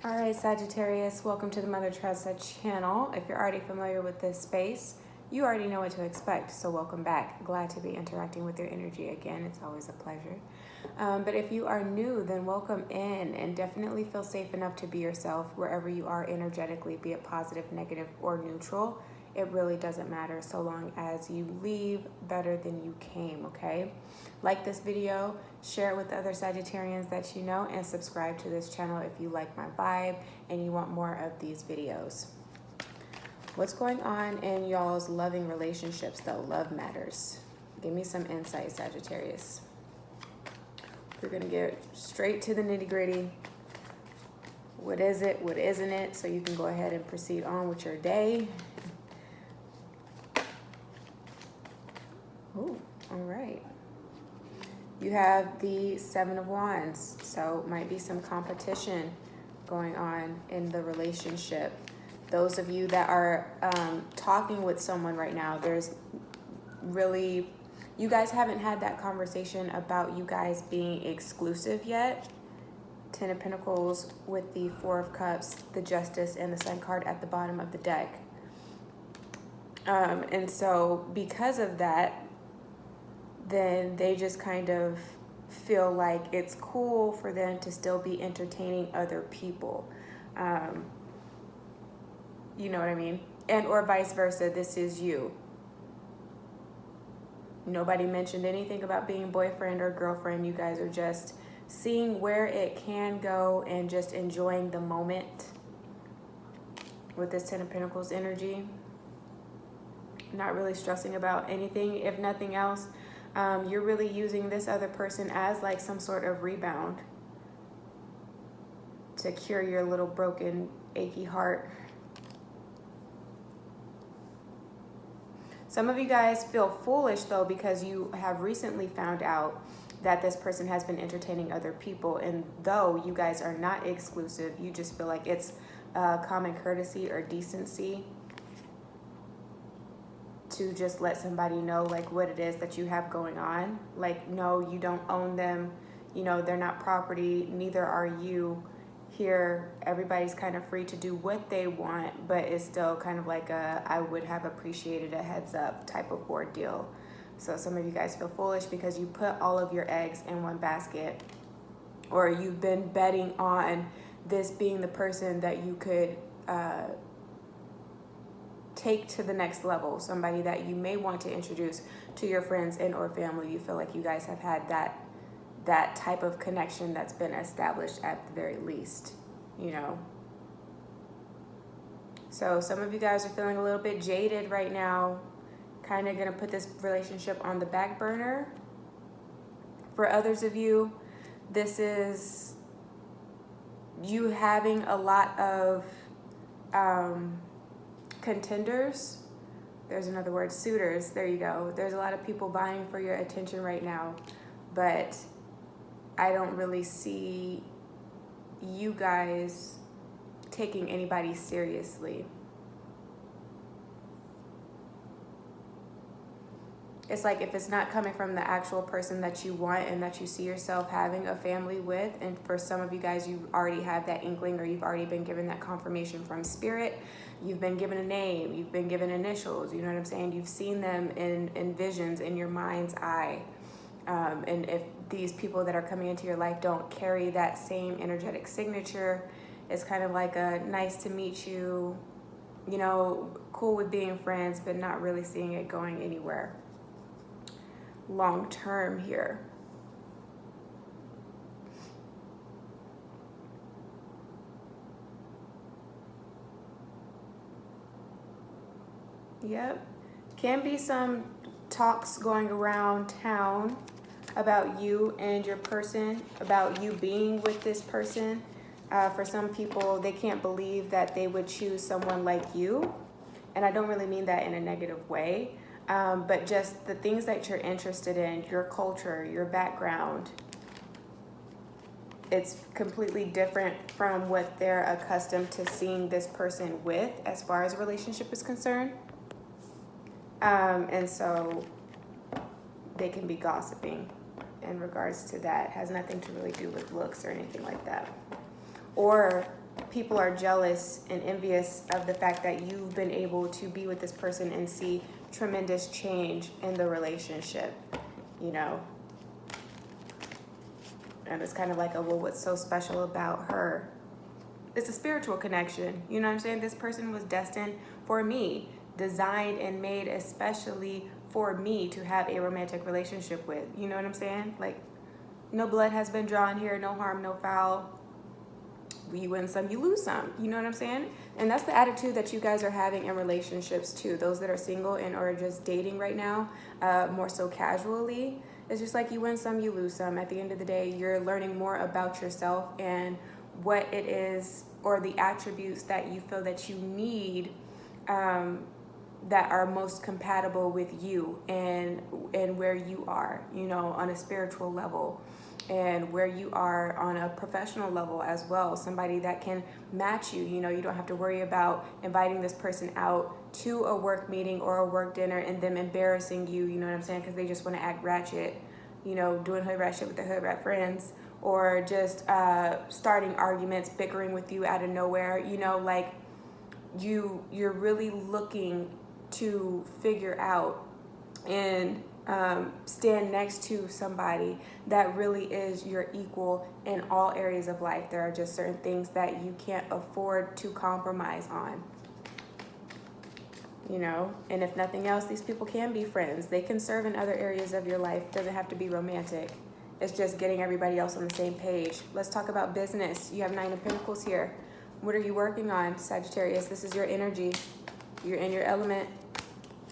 All right, Sagittarius, welcome to the Mother Tressa channel. If you're already familiar with this space, you already know what to expect, so welcome back. Glad to be interacting with your energy again. It's always a pleasure. But if you are new, then welcome in and definitely feel safe enough to be yourself wherever you are energetically, be it positive, negative, or neutral. It really doesn't matter so long as you leave better than you came, okay? Like this video, share it with other Sagittarians that you know, and subscribe to this channel if you like my vibe and you want more of these videos. What's going on in y'all's loving relationships though? Love matters. Give me some insight, Sagittarius. We're gonna get straight to the nitty-gritty. What is it? What isn't it? So you can go ahead and proceed on with your day. Oh, all right. You have the Seven of Wands, so might be some competition going on in the relationship. Those of you that are talking with someone right now, there's really, you guys haven't had that conversation about you guys being exclusive yet. Ten of Pentacles with the Four of Cups, the Justice, and the Sun card at the bottom of the deck. And so because of that, then they just kind of feel like it's cool for them to still be entertaining other people. You know what I mean? And or vice versa, this is you. Nobody mentioned anything about being boyfriend or girlfriend. You guys are just seeing where it can go and just enjoying the moment with this Ten of Pentacles energy. Not really stressing about anything, if nothing else. You're really using this other person as like some sort of rebound to cure your little broken, achy heart. Some of you guys feel foolish though because you have recently found out that this person has been entertaining other people, and though you guys are not exclusive, you just feel like it's common courtesy or decency to just let somebody know like what it is that you have going on. Like, no, you don't own them. You know, they're not property. Neither are you. Here, everybody's kind of free to do what they want, but it's still kind of like a, I would have appreciated a heads up type of ordeal. So some of you guys feel foolish because you put all of your eggs in one basket, or you've been betting on this being the person that you could, take to the next level, somebody that you may want to introduce to your friends and or family. You feel like you guys have had that type of connection that's been established at the very least, you know. So some of you guys are feeling a little bit jaded right now, kind of gonna put this relationship on the back burner. For others of you, this is you having a lot of contenders. There's another word, suitors. There you go. There's a lot of people vying for your attention right now, but I don't really see you guys taking anybody seriously. It's like if it's not coming from the actual person that you want and that you see yourself having a family with, and for some of you guys, you already have that inkling, or you've already been given that confirmation from spirit. You've been given a name, you've been given initials, you know what I'm saying? You've seen them in visions in your mind's eye. And if these people that are coming into your life don't carry that same energetic signature, it's kind of like a nice to meet you, you know, cool with being friends, but not really seeing it going anywhere long term here. Yep. Can be some talks going around town about you and your person, about you being with this person. For some people, they can't believe that they would choose someone like you. And I don't really mean that in a negative way, but just the things that you're interested in, your culture, your background. It's completely different from what they're accustomed to seeing this person with as far as a relationship is concerned. And so they can be gossiping in regards to that. It has nothing to really do with looks or anything like that. Or people are jealous and envious of the fact that you've been able to be with this person and see tremendous change in the relationship, you know. And it's kind of like, oh, well, what's so special about her? It's a spiritual connection. You know what I'm saying? This person was destined for me, designed and made especially for me to have a romantic relationship with. You know what I'm saying? Like, no blood has been drawn here, no harm, no foul. You win some, you lose some. You know what I'm saying? And that's the attitude that you guys are having in relationships too. Those that are single and or just dating right now, more so casually. It's just like you win some, you lose some. At the end of the day, you're learning more about yourself and what it is or the attributes that you feel that you need that are most compatible with you and where you are, you know, on a spiritual level and where you are on a professional level as well. Somebody that can match you. You know, you don't have to worry about inviting this person out to a work meeting or a work dinner and them embarrassing you, you know what I'm saying? Because they just want to act ratchet, you know, doing hood rat shit with their hood rat friends, or just starting arguments, bickering with you out of nowhere. You know, like you're really looking to figure out and stand next to somebody that really is your equal in all areas of life. There are just certain things that you can't afford to compromise on, you know. And if nothing else, these people can be friends. They can serve in other areas of your life. It doesn't have to be romantic. It's just getting everybody else on the same page. Let's talk about business. You have 9 of Pentacles here. What are you working on, Sagittarius? This is your energy. You're in your element.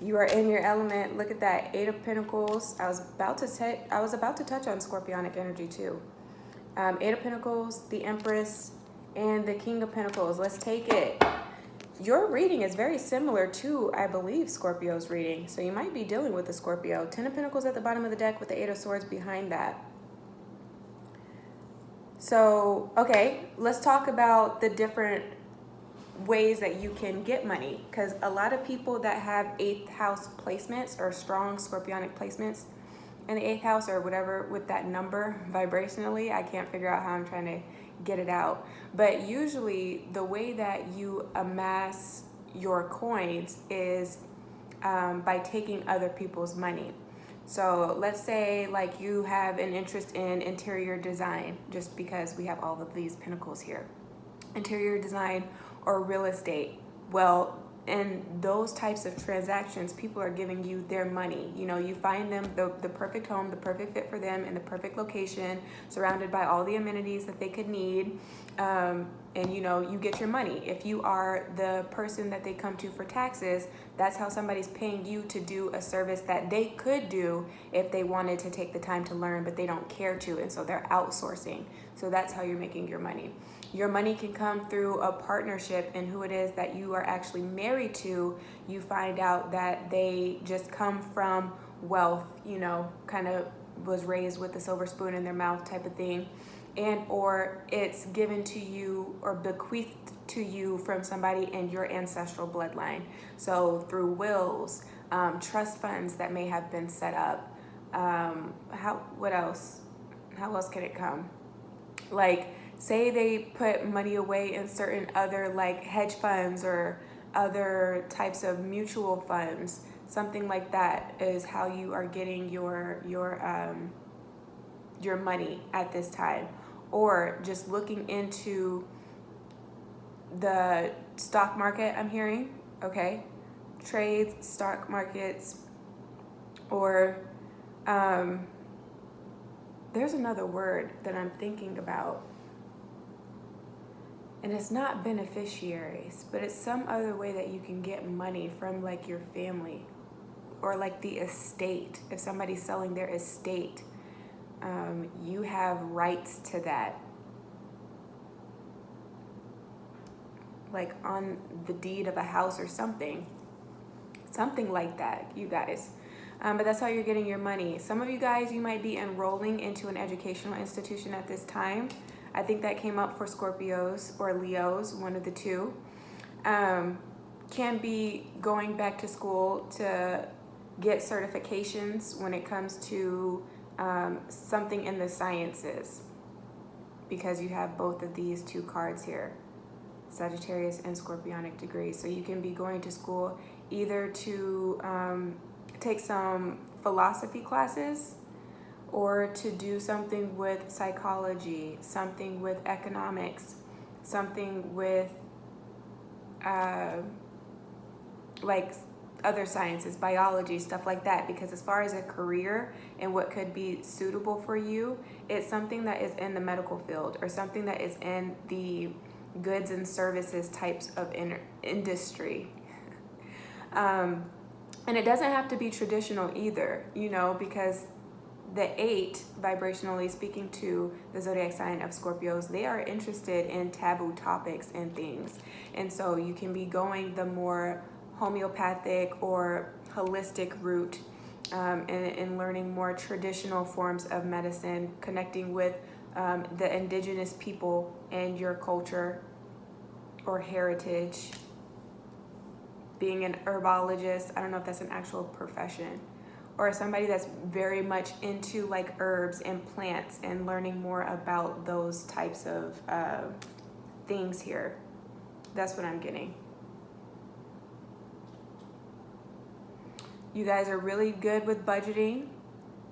You are in your element. Look at that, 8 of Pentacles. I was about to touch on Scorpionic energy too. 8 of Pentacles, the Empress, and the King of Pentacles. Let's take it. Your reading is very similar to, I believe, Scorpio's reading. So you might be dealing with a Scorpio. 10 of Pentacles at the bottom of the deck with the 8 of Swords behind that. So, okay, let's talk about the different ways that you can get money, because a lot of people that have 8th house placements or strong Scorpionic placements in the 8th house or whatever with that number vibrationally, I can't figure out how I'm trying to get it out, but usually the way that you amass your coins is by taking other people's money. So let's say like you have an interest in interior design, just because we have all of these pentacles here, interior design or real estate. Well, in those types of transactions, people are giving you their money. You know, you find them the perfect home, the perfect fit for them in the perfect location, surrounded by all the amenities that they could need. And you know, you get your money. If you are the person that they come to for taxes, that's how somebody's paying you to do a service that they could do if they wanted to take the time to learn, but they don't care to, and so they're outsourcing. So that's how you're making your money. Your money can come through a partnership, and who it is that you are actually married to, you find out that they just come from wealth, you know, kind of was raised with a silver spoon in their mouth type of thing. And or it's given to you or bequeathed to you from somebody in your ancestral bloodline. So through wills, trust funds that may have been set up. What else? How else can it come? Like, say they put money away in certain other like hedge funds or other types of mutual funds. Something like that is how you are getting your money at this time. Or just looking into the stock market, I'm hearing, okay? Trades, stock markets, or there's another word that I'm thinking about. And it's not beneficiaries, but it's some other way that you can get money from like your family or like the estate. If somebody's selling their estate, you have rights to that, like on the deed of a house or something like that, you guys. But that's how you're getting your money. Some of you guys, you might be enrolling into an educational institution at this time. I think that came up for Scorpios or Leos, one of the two. Can be going back to school to get certifications when it comes to something in the sciences, because you have both of these two cards here. Sagittarius and Scorpionic degrees. So you can be going to school either to take some philosophy classes, or to do something with psychology, something with economics, something with like other sciences, biology, stuff like that. Because as far as a career and what could be suitable for you, it's something that is in the medical field or something that is in the goods and services types of industry. And it doesn't have to be traditional either, you know, because the 8, vibrationally speaking to the zodiac sign of Scorpios, they are interested in taboo topics and things. And so you can be going the more homeopathic or holistic route, and learning more traditional forms of medicine, connecting with the indigenous people and your culture or heritage. Being an herbologist, I don't know if that's an actual profession, or somebody that's very much into like herbs and plants and learning more about those types of things here. That's what I'm getting. You guys are really good with budgeting.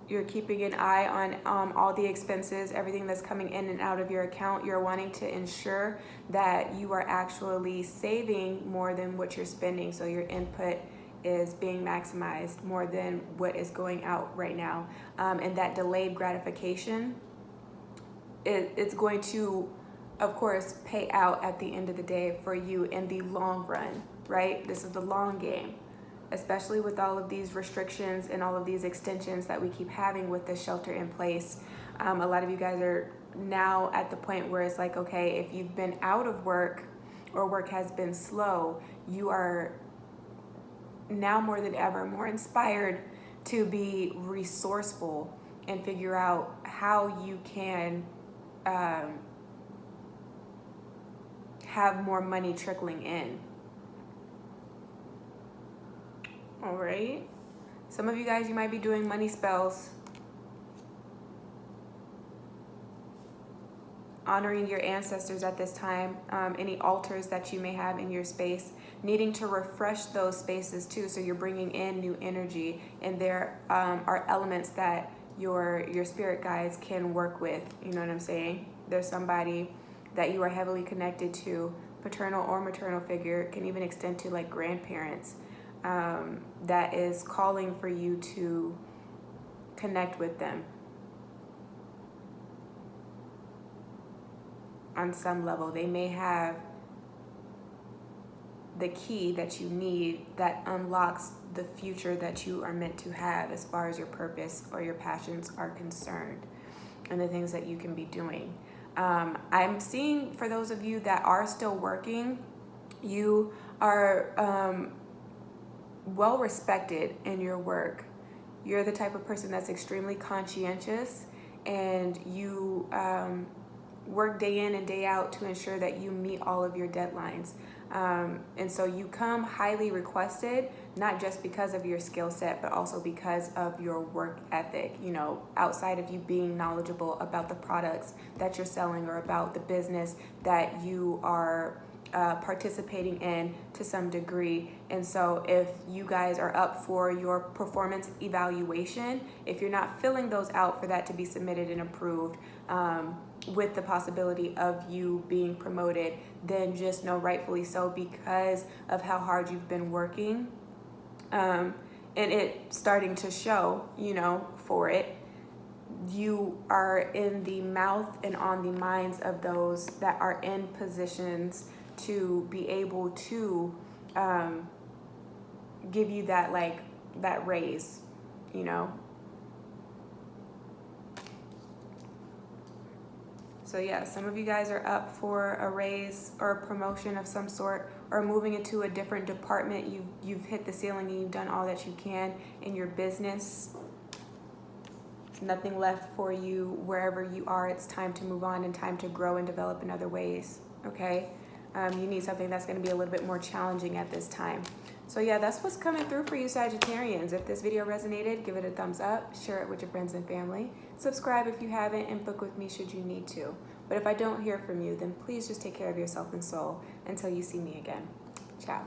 You're keeping an eye on all the expenses, everything that's coming in and out of your account. You're wanting to ensure that you are actually saving more than what you're spending. So your input is being maximized more than what is going out right now. And that delayed gratification, it's going to, of course, pay out at the end of the day for you in the long run, right? This is the long game, especially with all of these restrictions and all of these extensions that we keep having with the shelter in place. A lot of you guys are now at the point where it's like, okay, if you've been out of work or work has been slow, you are now more than ever more inspired to be resourceful and figure out how you can have more money trickling in. All right. Some of you guys, you might be doing money spells, honoring your ancestors at this time, any altars that you may have in your space, needing to refresh those spaces too. So you're bringing in new energy, and there are elements that your spirit guides can work with. You know what I'm saying? There's somebody that you are heavily connected to, paternal or maternal figure, can even extend to like grandparents, that is calling for you to connect with them on some level. They may have the key that you need that unlocks the future that you are meant to have as far as your purpose or your passions are concerned, and the things that you can be doing. I'm seeing, for those of you that are still working, you are well respected in your work. You're the type of person that's extremely conscientious, and you work day in and day out to ensure that you meet all of your deadlines. And so you come highly requested, not just because of your skill set, but also because of your work ethic. You know, outside of you being knowledgeable about the products that you're selling or about the business that you are participating in to some degree. And so if you guys are up for your performance evaluation, if you're not filling those out for that to be submitted and approved, with the possibility of you being promoted, then just know rightfully so, because of how hard you've been working, and it starting to show, you know, for it. You are in the mouth and on the minds of those that are in positions to be able to give you that, like, that raise, you know. So yeah, some of you guys are up for a raise or a promotion of some sort, or moving into a different department. You've hit the ceiling and you've done all that you can in your business. There's nothing left for you wherever you are. It's time to move on and time to grow and develop in other ways, okay? You need something that's going to be a little bit more challenging at this time. So yeah, that's what's coming through for you Sagittarians. If this video resonated, give it a thumbs up, share it with your friends and family. Subscribe if you haven't, and book with me should you need to. But if I don't hear from you, then please just take care of yourself and soul until you see me again. Ciao.